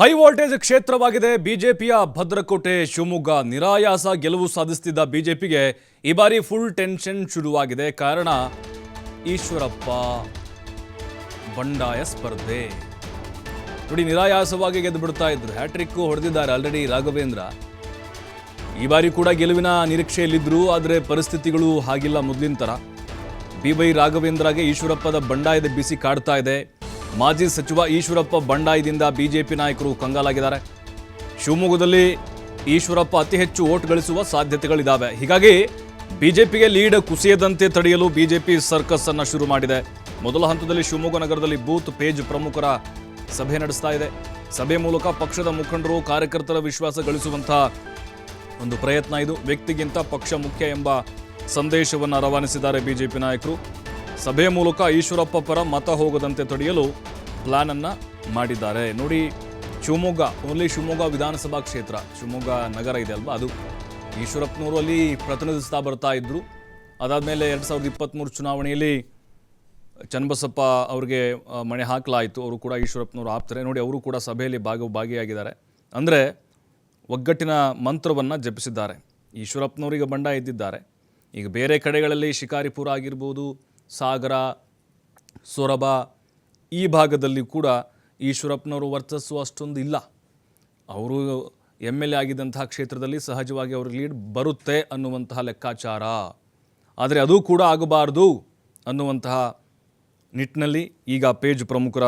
High voltage ಕ್ಷೇತ್ರವಾಗಿದೆ ಬಿಜೆಪಿಯ ಭದ್ರಕೋಟೆ ಶಿವಮೊಗ್ಗ. ನಿರಾಯಾಸ ಗೆಲುವು ಸಾಧಿಸುತ್ತಿದ್ದ ಬಿಜೆಪಿಗೆ ಈ ಬಾರಿ ಫುಲ್ ಟೆನ್ಷನ್ ಶುರುವಾಗಿದೆ. ಕಾರಣ ಈಶ್ವರಪ್ಪ ಬಂಡಾಯ ಸ್ಪರ್ಧೆ. ನೋಡಿ, ನಿರಾಯಾಸವಾಗಿ ಗೆದ್ದು ಬಿಡ್ತಾ ಇದ್ರು. ಹ್ಯಾಟ್ರಿಕ್ ಹೊಡೆದಿದ್ದಾರೆ ಆಲ್ರೆಡಿ ರಾಘವೇಂದ್ರ. ಈ ಬಾರಿ ಕೂಡ ಗೆಲುವಿನ ನಿರೀಕ್ಷೆಯಲ್ಲಿದ್ದರು, ಆದರೆ ಪರಿಸ್ಥಿತಿಗಳು ಹಾಗಿಲ್ಲ ಮೊದಲಿನ ಥರ. ಬಿ.ವೈ. ರಾಘವೇಂದ್ರಗೆ ಈಶ್ವರಪ್ಪದ ಬಂಡಾಯದ ಬಿಸಿ ಕಾಡ್ತಾ ಇದೆ. ಮಾಜಿ ಸಚಿವ ಈಶ್ವರಪ್ಪ ಬಂಡಾಯದಿಂದ ಬಿಜೆಪಿ ನಾಯಕರು ಕಂಗಾಲಾಗಿದ್ದಾರೆ. ಶಿವಮೊಗ್ಗದಲ್ಲಿ ಈಶ್ವರಪ್ಪ ಅತಿ ಹೆಚ್ಚು ವೋಟ್ ಗಳಿಸುವ ಸಾಧ್ಯತೆಗಳಿದ್ದಾವೆ. ಹೀಗಾಗಿ ಬಿಜೆಪಿಗೆ ಲೀಡ್ ಕುಸಿಯದಂತೆ ತಡೆಯಲು ಬಿಜೆಪಿ ಸರ್ಕಸ್ ಅನ್ನು ಶುರು ಮಾಡಿದೆ. ಮೊದಲ ಹಂತದಲ್ಲಿ ಶಿವಮೊಗ್ಗ ನಗರದಲ್ಲಿ ಬೂತ್ ಪೇಜ್ ಪ್ರಮುಖರ ಸಭೆ ನಡೆಸ್ತಾ ಇದೆ. ಸಭೆ ಮೂಲಕ ಪಕ್ಷದ ಮುಖಂಡರು ಕಾರ್ಯಕರ್ತರ ವಿಶ್ವಾಸ ಗಳಿಸುವಂತಹ ಒಂದು ಪ್ರಯತ್ನ ಇದು. ವ್ಯಕ್ತಿಗಿಂತ ಪಕ್ಷ ಮುಖ್ಯ ಎಂಬ ಸಂದೇಶವನ್ನು ರವಾನಿಸಿದ್ದಾರೆ ಬಿಜೆಪಿ ನಾಯಕರು. ಸಭೆಯ ಮೂಲಕ ಈಶ್ವರಪ್ಪ ಪರ ಮತ ಹೋಗದಂತೆ ತಡೆಯಲು ಪ್ಲಾನ್ ಅನ್ನ ಮಾಡಿದ್ದಾರೆ. ನೋಡಿ, ಶಿವಮೊಗ್ಗ ಓನ್ಲಿ ಶಿವಮೊಗ್ಗ ವಿಧಾನಸಭಾ ಕ್ಷೇತ್ರ, ಶಿವಮೊಗ್ಗ ನಗರ ಇದೆ ಅಲ್ವಾ, ಅದು ಈಶ್ವರಪ್ಪನವರು ಅಲ್ಲಿ ಪ್ರತಿನಿಧಿಸ್ತಾ ಬರ್ತಾ ಇದ್ರು. ಅದಾದಮೇಲೆ 2023 ಚುನಾವಣೆಯಲ್ಲಿ ಚನ್ನಬಸಪ್ಪ ಅವರಿಗೆ ಮಣೆ ಹಾಕಲಾಯಿತು. ಅವರು ಕೂಡ ಈಶ್ವರಪ್ಪನವರು ಆಪ್ತಾರೆ. ನೋಡಿ, ಅವರು ಕೂಡ ಸಭೆಯಲ್ಲಿ ಭಾಗಿಯಾಗಿದ್ದಾರೆ. ಅಂದರೆ ಒಗ್ಗಟ್ಟಿನ ಮಂತ್ರವನ್ನು ಜಪಿಸಿದ್ದಾರೆ. ಈಶ್ವರಪ್ಪನವರಿಗೆ ಬಂಡಾಯ ಎದ್ದಿದ್ದಾರೆ. ಈಗ ಬೇರೆ ಕಡೆಗಳಲ್ಲಿ ಶಿಕಾರಿಪುರ ಆಗಿರ್ಬೋದು, ಸಾಗರ, ಸೊರಬ, ಈ ಭಾಗದಲ್ಲಿ ಕೂಡ ಈಶ್ವರಪ್ಪನವರು ವರ್ಚಸ್ಸು ಅಷ್ಟೊಂದು ಇಲ್ಲ. ಅವರು MLA ಆಗಿದ್ದಂತಹ ಕ್ಷೇತ್ರದಲ್ಲಿ ಸಹಜವಾಗಿ ಅವ್ರಿಗೆ ಲೀಡ್ ಬರುತ್ತೆ ಅನ್ನುವಂತಹ ಲೆಕ್ಕಾಚಾರ. ಆದರೆ ಅದು ಕೂಡ ಆಗಬಾರ್ದು ಅನ್ನುವಂತಹ ನಿಟ್ಟಿನಲ್ಲಿ ಈಗ ಪೇಜ್ ಪ್ರಮುಖರ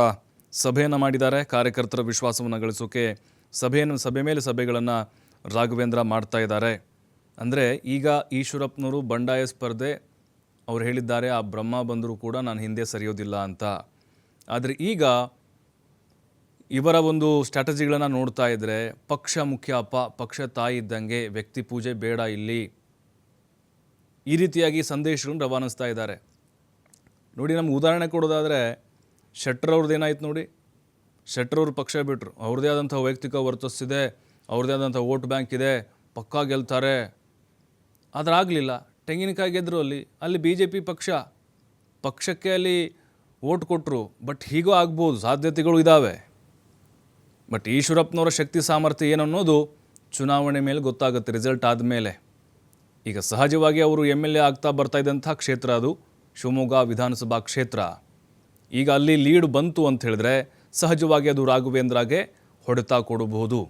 ಸಭೆಯನ್ನು ಮಾಡಿದ್ದಾರೆ. ಕಾರ್ಯಕರ್ತರ ವಿಶ್ವಾಸವನ್ನು ಗಳಿಸೋಕೆ ಸಭೆ ಮೇಲೆ ಸಭೆಗಳನ್ನು ರಾಘವೇಂದ್ರ ಮಾಡ್ತಾ ಇದ್ದಾರೆ. ಅಂದರೆ ಈಗ ಈಶ್ವರಪ್ಪನವರು ಬಂಡಾಯ ಸ್ಪರ್ಧೆ ಅವ್ರು ಹೇಳಿದ್ದಾರೆ, ಆ ಬ್ರಹ್ಮ ಬಂದರೂ ಕೂಡ ನಾನು ಹಿಂದೆ ಸರಿಯೋದಿಲ್ಲ ಅಂತ. ಆದರೆ ಈಗ ಇವರ ಒಂದು ಸ್ಟ್ರಾಟಜಿಗಳನ್ನು ನೋಡ್ತಾ ಇದ್ದರೆ ಪಕ್ಷ ಮುಖ್ಯಪ್ಪ, ಪಕ್ಷ ತಾಯಿ ಇದ್ದಂಗೆ, ವ್ಯಕ್ತಿ ಪೂಜೆ ಬೇಡ ಇಲ್ಲಿ, ಈ ರೀತಿಯಾಗಿ ಸಂದೇಶಗಳನ್ನು ರವಾನಿಸ್ತಾ ಇದ್ದಾರೆ. ನೋಡಿ, ನಮ್ಗೆ ಉದಾಹರಣೆ ಕೊಡೋದಾದರೆ ಶೆಟ್ಟರ್ ಅವ್ರದ್ದು ಏನಾಯ್ತು ನೋಡಿ. ಶೆಟ್ಟರ್ ಅವರು ಪಕ್ಷ ಬಿಟ್ಟರು. ಅವ್ರದ್ದೇ ಆದಂಥ ವೈಯಕ್ತಿಕ ವರ್ಚಸ್ಸಿದೆ, ಅವ್ರದ್ದೇ ಆದಂಥ ವೋಟ್ ಬ್ಯಾಂಕ್ ಇದೆ, ಪಕ್ಕಾ ಗೆಲ್ತಾರೆ. ಆದರೆ ಆಗಲಿಲ್ಲ. ತೆಂಗಿನಕಾಯಿ ಗೆದ್ದರು. ಅಲ್ಲಿ BJP ಪಕ್ಷಕ್ಕೆ ಅಲ್ಲಿ ವೋಟ್ ಕೊಟ್ಟರು. ಬಟ್ ಹೀಗೂ ಆಗ್ಬೋದು, ಸಾಧ್ಯತೆಗಳು ಇದ್ದಾವೆ. ಬಟ್ ಈಶ್ವರಪ್ಪನವರ ಶಕ್ತಿ ಸಾಮರ್ಥ್ಯ ಏನನ್ನೋದು ಚುನಾವಣೆ ಮೇಲೆ ಗೊತ್ತಾಗುತ್ತೆ, ರಿಸಲ್ಟ್ ಆದಮೇಲೆ. ಈಗ ಸಹಜವಾಗಿ ಅವರು MLA ಆಗ್ತಾ ಬರ್ತಾ ಇದ್ದಂಥ ಕ್ಷೇತ್ರ ಅದು ಶಿವಮೊಗ್ಗ ವಿಧಾನಸಭಾ ಕ್ಷೇತ್ರ. ಈಗ ಅಲ್ಲಿ ಲೀಡ್ ಬಂತು ಅಂತ ಹೇಳಿದ್ರೆ ಸಹಜವಾಗಿ ಅದು ರಾಘವೇಂದ್ರಗೆ ಹೊಡೆತ ಕೊಡಬಹುದು.